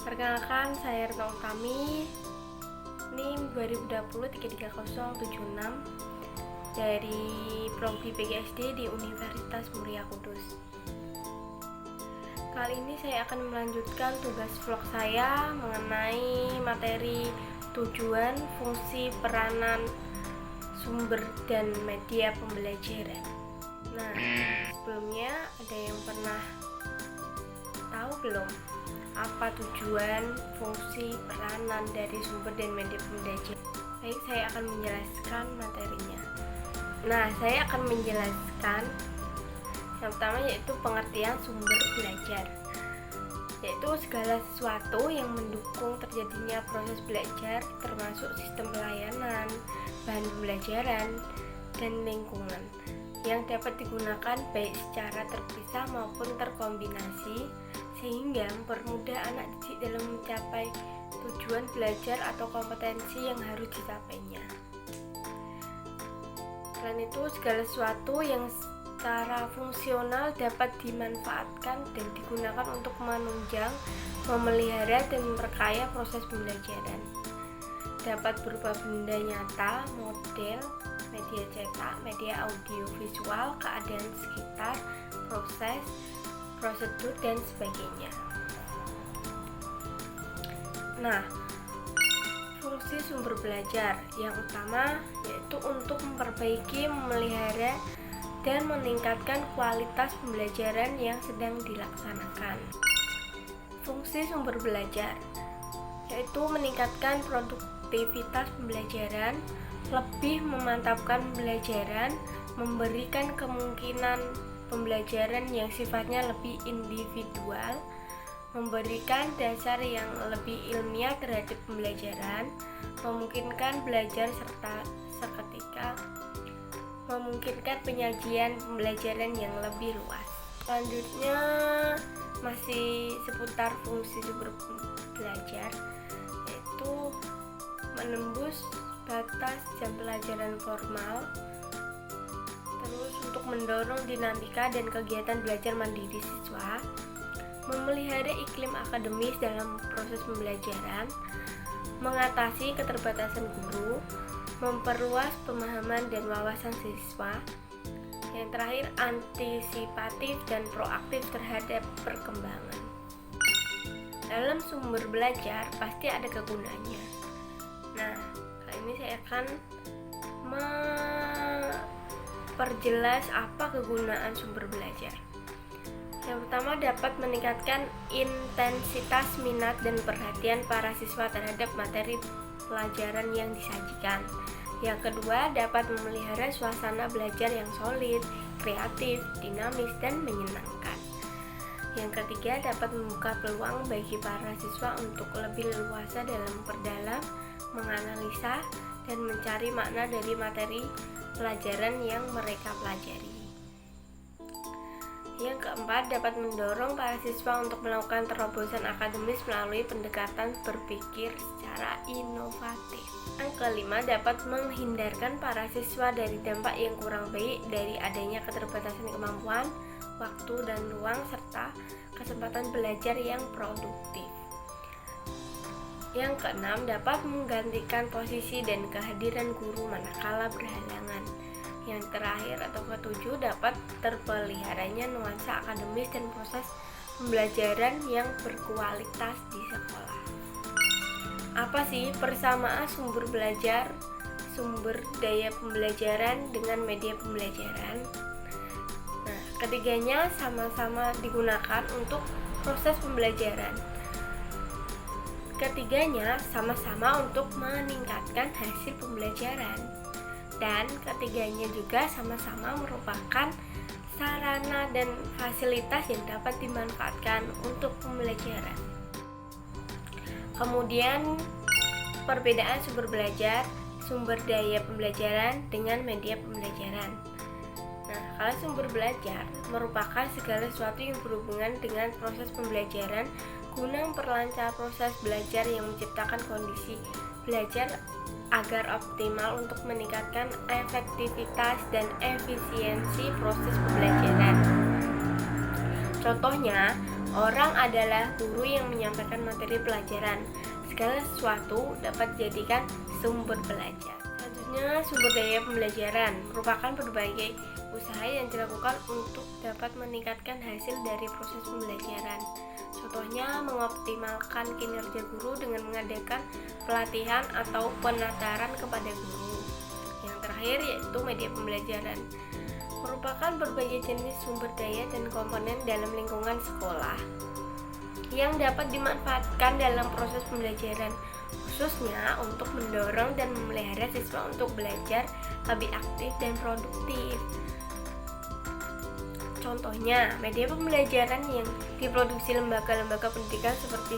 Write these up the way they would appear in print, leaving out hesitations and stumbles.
Perkenalkan, saya Retno Utami, NIM 2020 33076 dari Prodi PGSD di Universitas Muria Kudus. Kali ini saya akan melanjutkan tugas vlog saya mengenai materi tujuan, fungsi, peranan, sumber, dan media pembelajaran. Nah, sebelumnya ada yang pernah tahu belum apa tujuan, fungsi, peranan dari sumber dan media pembelajaran? Baik, saya akan menjelaskan materinya. Nah, saya akan menjelaskan yang pertama yaitu pengertian sumber belajar, yaitu segala sesuatu yang mendukung terjadinya proses belajar, termasuk sistem pelayanan, bahan pembelajaran, dan lingkungan yang dapat digunakan baik secara terpisah maupun terkombinasi, sehingga mempermudah anak didik dalam mencapai tujuan belajar atau kompetensi yang harus dicapainya. Selain itu, segala sesuatu yang secara fungsional dapat dimanfaatkan dan digunakan untuk menunjang, memelihara, dan memperkaya proses pembelajaran. Dapat berupa benda nyata, model, media cetak, media audio visual, keadaan sekitar, proses, prosedur, dan sebagainya. Nah, fungsi sumber belajar yang utama yaitu untuk memperbaiki, memelihara, dan meningkatkan kualitas pembelajaran yang sedang dilaksanakan. Fungsi sumber belajar yaitu meningkatkan produktivitas pembelajaran, lebih memantapkan pembelajaran, memberikan kemungkinan pembelajaran yang sifatnya lebih individual, memberikan dasar yang lebih ilmiah terhadap pembelajaran, memungkinkan belajar serta seketika, memungkinkan penyajian pembelajaran yang lebih luas. Selanjutnya masih seputar fungsi sumber belajar, yaitu menembus batas jam pelajaran formal, terus untuk mendorong dinamika dan kegiatan belajar mandiri siswa, memelihara iklim akademis dalam proses pembelajaran, mengatasi keterbatasan guru, memperluas pemahaman dan wawasan siswa. Yang terakhir, antisipatif dan proaktif terhadap perkembangan. Dalam sumber belajar pasti ada kegunaannya. Nah, kali ini saya akan memperjelas apa kegunaan sumber belajar. Yang pertama, dapat meningkatkan intensitas minat dan perhatian para siswa terhadap materi pelajaran yang disajikan. Yang kedua, dapat memelihara suasana belajar yang solid, kreatif, dinamis, dan menyenangkan. Yang ketiga, dapat membuka peluang bagi para siswa untuk lebih leluasa dalam memperdalam, menganalisa, dan mencari makna dari materi pelajaran yang mereka pelajari. Yang keempat, dapat mendorong para siswa untuk melakukan terobosan akademis melalui pendekatan berpikir secara inovatif. Yang kelima, dapat menghindarkan para siswa dari dampak yang kurang baik dari adanya keterbatasan kemampuan, waktu, dan ruang, serta kesempatan belajar yang produktif. Yang keenam, dapat menggantikan posisi dan kehadiran guru manakala berhalangan. Yang terakhir atau ketujuh, dapat terpeliharanya nuansa akademis dan proses pembelajaran yang berkualitas di sekolah. Apa sih persamaan sumber belajar, sumber daya pembelajaran dengan media pembelajaran? Nah, ketiganya sama-sama digunakan untuk proses pembelajaran. Ketiganya sama-sama untuk meningkatkan hasil pembelajaran. Dan ketiganya juga sama-sama merupakan sarana dan fasilitas yang dapat dimanfaatkan untuk pembelajaran. Kemudian, perbedaan sumber belajar, sumber daya pembelajaran dengan media pembelajaran. Nah, kalau sumber belajar merupakan segala sesuatu yang berhubungan dengan proses pembelajaran guna memperlancar proses belajar yang menciptakan kondisi belajar agar optimal untuk meningkatkan efektivitas dan efisiensi proses pembelajaran. Contohnya, Orang adalah guru yang menyampaikan materi pelajaran. Segala sesuatu dapat dijadikan sumber belajar. Selanjutnya, sumber daya pembelajaran merupakan berbagai usaha yang dilakukan untuk dapat meningkatkan hasil dari proses pembelajaran. Contohnya, mengoptimalkan kinerja guru dengan mengadakan pelatihan atau penataran kepada guru. Yang terakhir yaitu media pembelajaran, merupakan berbagai jenis sumber daya dan komponen dalam lingkungan sekolah yang dapat dimanfaatkan dalam proses pembelajaran, khususnya untuk mendorong dan memelihara siswa untuk belajar lebih aktif dan produktif. Contohnya, media pembelajaran yang diproduksi lembaga-lembaga pendidikan seperti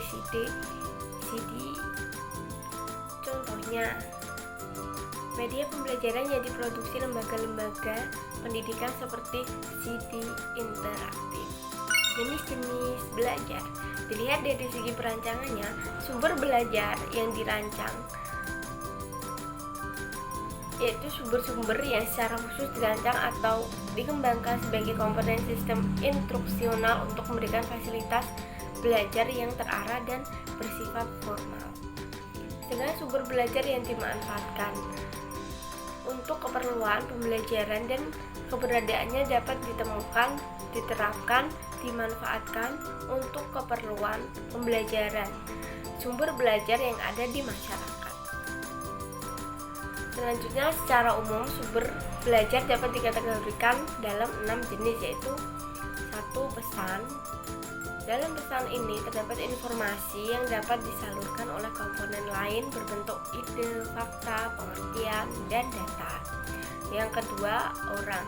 media pembelajaran yang diproduksi lembaga-lembaga pendidikan seperti CD interaktif. Jenis-jenis belajar dilihat dari segi perancangannya. Sumber belajar yang dirancang yaitu sumber-sumber yang secara khusus dirancang atau dikembangkan sebagai komponen sistem instruksional untuk memberikan fasilitas belajar yang terarah dan bersifat formal. Dengan sumber belajar yang dimanfaatkan untuk keperluan pembelajaran dan keberadaannya dapat ditemukan, diterapkan, dimanfaatkan untuk keperluan pembelajaran. Sumber belajar yang ada di masyarakat. Selanjutnya, secara umum sumber belajar dapat dikategorikan dalam 6 jenis, yaitu 1. Pesan. Dalam pesan ini terdapat informasi yang dapat disalurkan oleh komponen lain berbentuk ide, fakta, pengertian, dan data. Yang kedua, orang.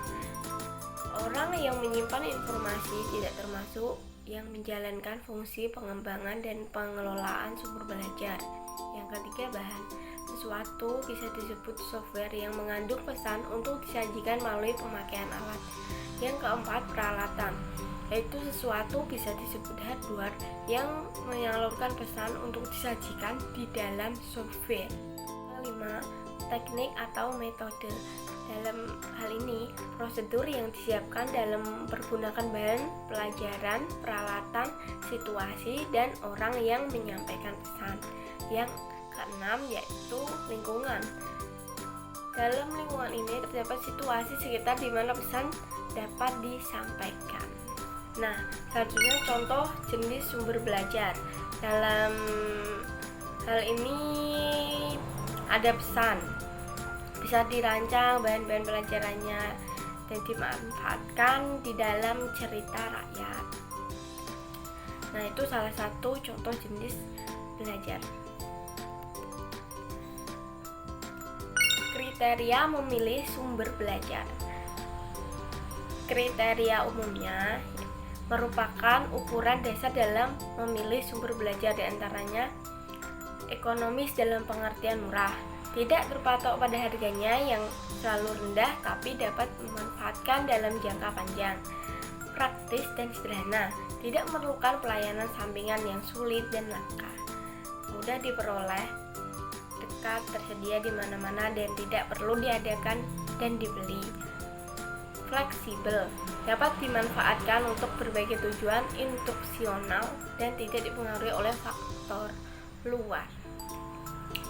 Orang yang menyimpan informasi tidak termasuk yang menjalankan fungsi pengembangan dan pengelolaan sumber belajar. Yang ketiga, bahan. Sesuatu bisa disebut software yang mengandung pesan untuk disajikan melalui pemakaian alat. Yang keempat, peralatan, yaitu sesuatu bisa disebut hardware yang menyalurkan pesan untuk disajikan di dalam software. Kelima, teknik atau metode. Dalam hal ini, prosedur yang disiapkan dalam pergunakan bahan pelajaran, peralatan, situasi, dan orang yang menyampaikan pesan. Yang keenam yaitu lingkungan. Dalam lingkungan ini terdapat situasi sekitar di mana pesan dapat disampaikan. Nah, selanjutnya contoh jenis sumber belajar. Dalam hal ini ada pesan, bisa dirancang bahan-bahan pelajarannya dan dimanfaatkan di dalam cerita rakyat. Nah, itu salah satu contoh jenis belajar. Kriteria memilih sumber belajar. Kriteria umumnya merupakan ukuran dasar dalam memilih sumber belajar, diantaranya ekonomis dalam pengertian murah, tidak berpatok pada harganya yang selalu rendah tapi dapat memanfaatkan dalam jangka panjang, praktis dan sederhana, tidak memerlukan pelayanan sampingan yang sulit dan langka, mudah diperoleh, dekat, tersedia di mana-mana dan tidak perlu diadakan dan dibeli. Fleksibel, dapat dimanfaatkan untuk berbagai tujuan instruksional dan tidak dipengaruhi oleh faktor luar.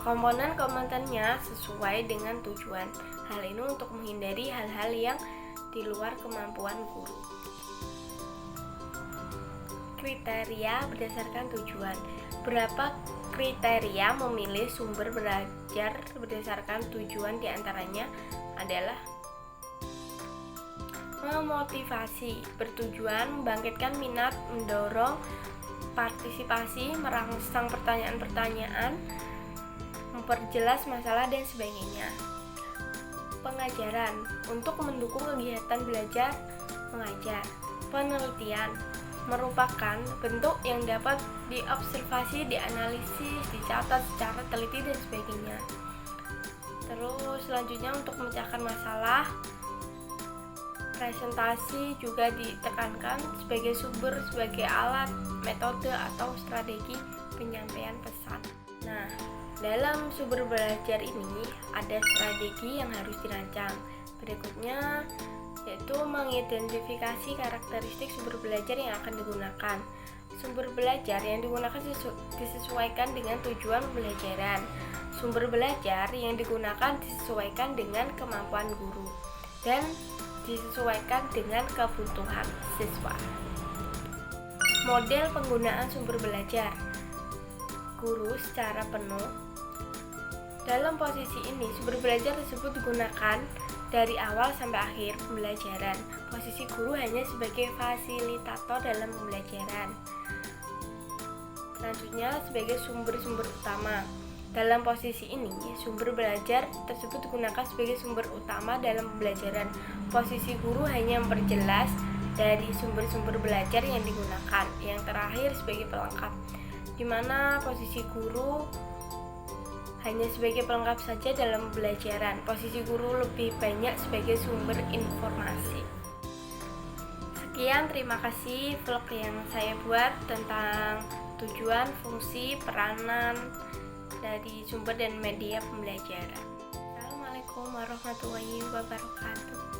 Komponen-komponennya sesuai dengan tujuan. Hal ini untuk menghindari hal-hal yang di luar kemampuan guru. Kriteria berdasarkan tujuan. Berapa kriteria memilih sumber belajar berdasarkan tujuan, diantaranya adalah memotivasi, bertujuan membangkitkan minat, mendorong partisipasi, merangsang pertanyaan-pertanyaan, memperjelas masalah dan sebagainya. Pengajaran, untuk mendukung kegiatan belajar mengajar. Penelitian, merupakan bentuk yang dapat diobservasi, dianalisis, dicatat secara teliti dan sebagainya. Terus selanjutnya untuk memecahkan masalah. Presentasi juga ditekankan sebagai sumber, sebagai alat, metode atau strategi penyampaian pesan. Nah, dalam sumber belajar ini ada strategi yang harus dirancang. Berikutnya yaitu mengidentifikasi karakteristik sumber belajar yang akan digunakan. Sumber belajar yang digunakan disesuaikan dengan tujuan pembelajaran. Sumber belajar yang digunakan disesuaikan dengan kemampuan guru dan disesuaikan dengan kebutuhan siswa. Model penggunaan sumber belajar. Guru secara penuh. Dalam posisi ini, sumber belajar tersebut digunakan dari awal sampai akhir pembelajaran. Posisi guru hanya sebagai fasilitator dalam pembelajaran. Selanjutnya, sebagai sumber-sumber utama. Dalam posisi ini, sumber belajar tersebut digunakan sebagai sumber utama dalam pembelajaran. Posisi guru hanya memperjelas dari sumber-sumber belajar yang digunakan. Yang terakhir sebagai pelengkap, di mana posisi guru hanya sebagai pelengkap saja dalam pembelajaran. Posisi guru lebih banyak sebagai sumber informasi. Sekian, terima kasih vlog yang saya buat tentang tujuan, fungsi, peranan dari sumber dan media pembelajaran. Assalamualaikum warahmatullahi wabarakatuh.